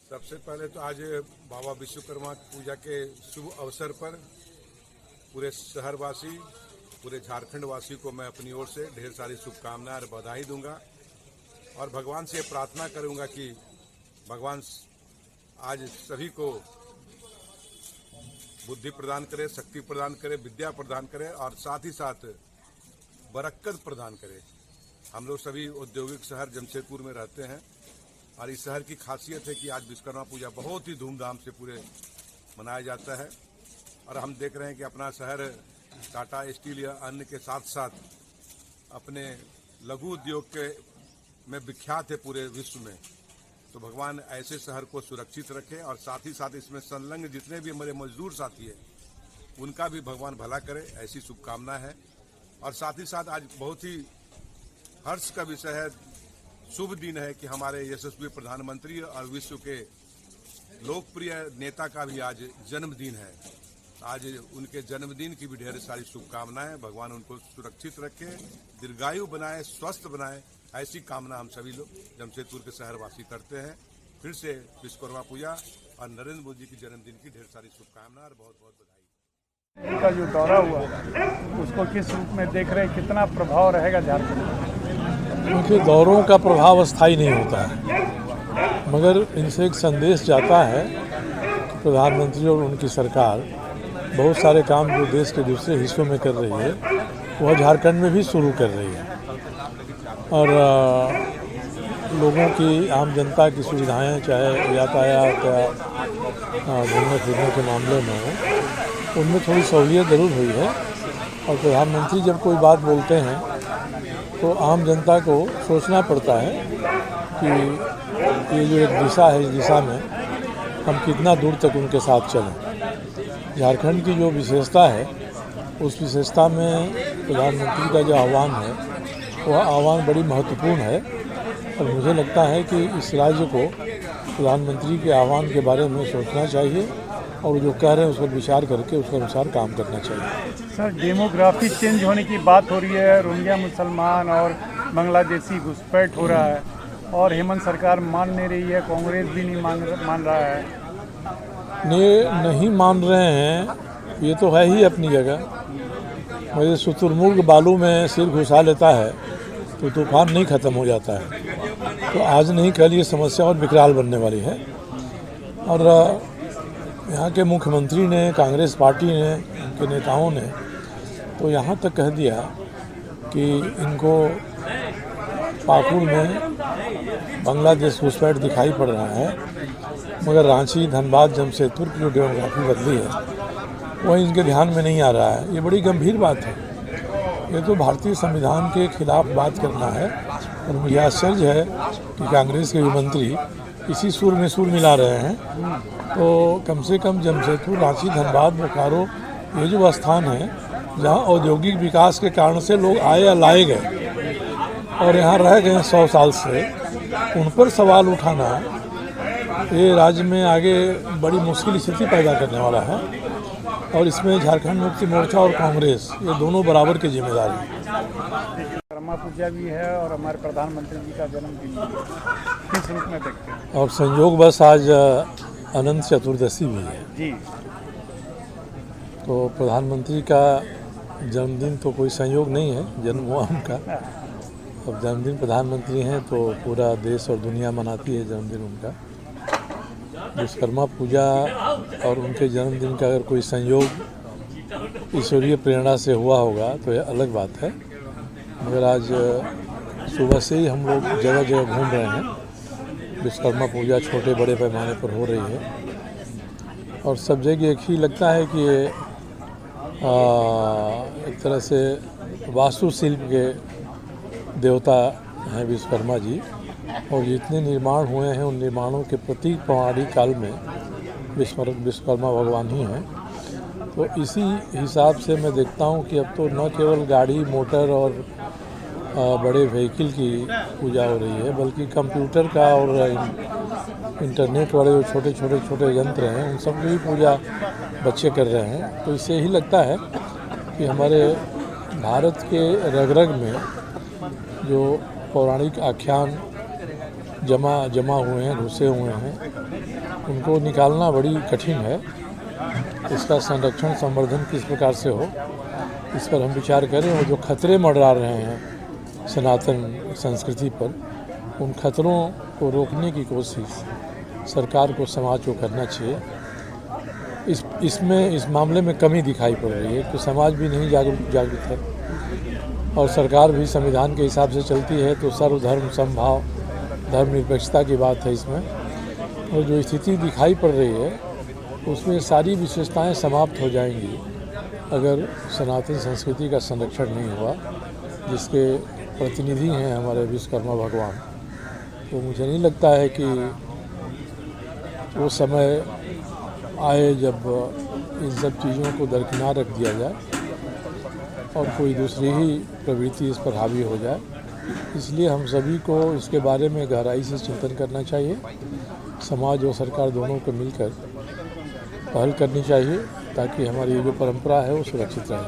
सबसे पहले तो आज बाबा विश्वकर्मा पूजा के शुभ अवसर पर पूरे शहरवासी, पूरे झारखंड वासी को मैं अपनी ओर से ढेर सारी शुभकामनाएं और बधाई दूंगा और भगवान से प्रार्थना करूंगा कि भगवान आज सभी को बुद्धि प्रदान करे, शक्ति प्रदान करे, विद्या प्रदान करे और साथ ही साथ बरकत प्रदान करे। हम लोग सभी औद्योगिक शहर जमशेदपुर में रहते हैं और इस शहर की खासियत है कि आज विश्वकर्मा पूजा बहुत ही धूमधाम से पूरे मनाया जाता है और हम देख रहे हैं कि अपना शहर टाटा स्टील या अन्य के साथ साथ अपने लघु उद्योग के में विख्यात है पूरे विश्व में। तो भगवान ऐसे शहर को सुरक्षित रखे और साथ ही साथ इसमें संलग्न जितने भी हमारे मजदूर साथी हैं उनका भी भगवान भला करे, ऐसी शुभकामना है। और साथ ही साथ आज बहुत ही हर्ष का विषय है, शुभ दिन है कि हमारे यशस्वी प्रधानमंत्री और विश्व के लोकप्रिय नेता का भी आज जन्मदिन है। आज उनके जन्मदिन की भी ढेर सारी शुभकामनाएं। भगवान उनको सुरक्षित रखे, दीर्घायु बनाए, स्वस्थ बनाए, ऐसी कामना हम सभी लोग जमशेदपुर के शहरवासी करते हैं। फिर से विश्वकर्मा पूजा और नरेंद्र मोदी की जन्मदिन की ढेर सारी शुभकामनाएं और बहुत बहुत बधाई। इनका जो दौरा हुआ उसको किस रूप में देख रहे हैं, कितना प्रभाव रहेगा झारखंड में? क्योंकि दौरों का प्रभाव अस्थायी नहीं होता है, मगर इनसे एक संदेश जाता है कि प्रधानमंत्री और उनकी सरकार बहुत सारे काम जो देश के दूसरे हिस्सों में कर रही है वह झारखंड में भी शुरू कर रही है और लोगों की, आम जनता की सुविधाएं, चाहे यातायात या घूमने फिरने के मामले में हो, उनमें थोड़ी सहूलियत ज़रूर हुई है। और प्रधानमंत्री जब कोई बात बोलते हैं तो आम जनता को सोचना पड़ता है कि ये जो एक दिशा है, इस दिशा में हम कितना दूर तक उनके साथ चलें। झारखंड की जो विशेषता है उस विशेषता में प्रधानमंत्री का जो आह्वान है वह आह्वान बड़ी महत्वपूर्ण है और मुझे लगता है कि इस राज्य को प्रधानमंत्री के आह्वान के बारे में सोचना चाहिए और जो कह रहे हैं उस पर विचार करके उसके अनुसार काम करना चाहिए। सर, डेमोग्राफी चेंज होने की बात हो रही है, रोहिंग्या मुसलमान और बांग्लादेशी घुसपैठ हो रहा है और हेमंत सरकार मान नहीं रही है, कांग्रेस भी नहीं मान रहा है। नहीं मान रहे हैं, ये तो है ही अपनी जगह। मुझे शुतुरमुर्ग बालू में सिर घुसा लेता है तो तूफान नहीं ख़त्म हो जाता है। तो आज नहीं कल ये समस्या और विकराल बनने वाली है और यहाँ के मुख्यमंत्री ने, कांग्रेस पार्टी ने, उनके नेताओं ने तो यहाँ तक कह दिया कि इनको पाकुड़ में बांग्लादेश घुसपैठ दिखाई पड़ रहा है, मगर रांची, धनबाद, जमशेदपुर की जो डेमोग्राफी बदली है वह इनके ध्यान में नहीं आ रहा है। ये बड़ी गंभीर बात है। ये तो भारतीय संविधान के खिलाफ बात करना है और मुझे आश्चर्य है कि कांग्रेस के मंत्री इसी सुर में सुर मिला रहे हैं। तो कम से कम जमशेदपुर, रांची, धनबाद, बोकारो, ये जो स्थान है जहाँ औद्योगिक विकास के कारण से लोग आए या लाए गए और यहाँ रह गए 100 साल से, उन पर सवाल उठाना ये राज्य में आगे बड़ी मुश्किल स्थिति पैदा करने वाला है और इसमें झारखंड मुक्ति मोर्चा और कांग्रेस ये दोनों बराबर की जिम्मेदारी है। विश्वकर्मा पूजा भी है और हमारे प्रधानमंत्री जी का जन्मदिन भी है, किस रूप में देखते हैं? और संयोग बस आज अनंत चतुर्दशी भी है जी। तो प्रधानमंत्री का जन्मदिन तो कोई संयोग नहीं है, जन्म हुआ उनका। अब जन्मदिन प्रधानमंत्री हैं तो पूरा देश और दुनिया मनाती है जन्मदिन उनका। विश्वकर्मा पूजा और उनके जन्मदिन का अगर कोई संयोग ईश्वरीय प्रेरणा से हुआ होगा तो यह अलग बात है, मगर आज सुबह से ही हम लोग जगह जगह घूम रहे हैं। विश्वकर्मा पूजा छोटे बड़े पैमाने पर हो रही है और सब जगह एक ही लगता है कि ये एक तरह से वास्तुशिल्प के देवता हैं विश्वकर्मा जी और जितने निर्माण हुए हैं उन निर्माणों के प्रतीक पौराणिक काल में विश्वकर्मा भगवान ही हैं। तो इसी हिसाब से मैं देखता हूँ कि अब तो न केवल गाड़ी, मोटर और बड़े व्हीकल की पूजा हो रही है, बल्कि कंप्यूटर का और इंटरनेट वाले जो छोटे यंत्र हैं उन सब की भी पूजा बच्चे कर रहे हैं। तो इससे ही लगता है कि हमारे भारत के रग रग में जो पौराणिक आख्यान जमा हुए हैं, घुसे हुए हैं, उनको निकालना बड़ी कठिन है। इसका संरक्षण संवर्धन किस प्रकार से हो, इस पर हम विचार करें। और जो खतरे मंडरा रहे हैं सनातन संस्कृति पर, उन खतरों को रोकने की कोशिश सरकार को, समाज को करना चाहिए। इस मामले में कमी दिखाई पड़ रही है कि समाज भी नहीं जागरूक है और सरकार भी संविधान के हिसाब से चलती है। तो सर्वधर्म समभाव, धर्मनिरपेक्षता की बात है इसमें। और जो स्थिति दिखाई पड़ रही है उसमें सारी विशेषताएं समाप्त हो जाएंगी अगर सनातन संस्कृति का संरक्षण नहीं हुआ, जिसके प्रतिनिधि हैं हमारे विश्वकर्मा भगवान। तो मुझे नहीं लगता है कि वो समय आए जब इन सब चीज़ों को दरकिनार रख दिया जाए और कोई दूसरी ही प्रवृत्ति इस पर हावी हो जाए। इसलिए हम सभी को इसके बारे में गहराई से चिंतन करना चाहिए। समाज और सरकार दोनों को मिलकर पहल करनी चाहिए ताकि हमारी ये जो परंपरा है वो सुरक्षित रहे।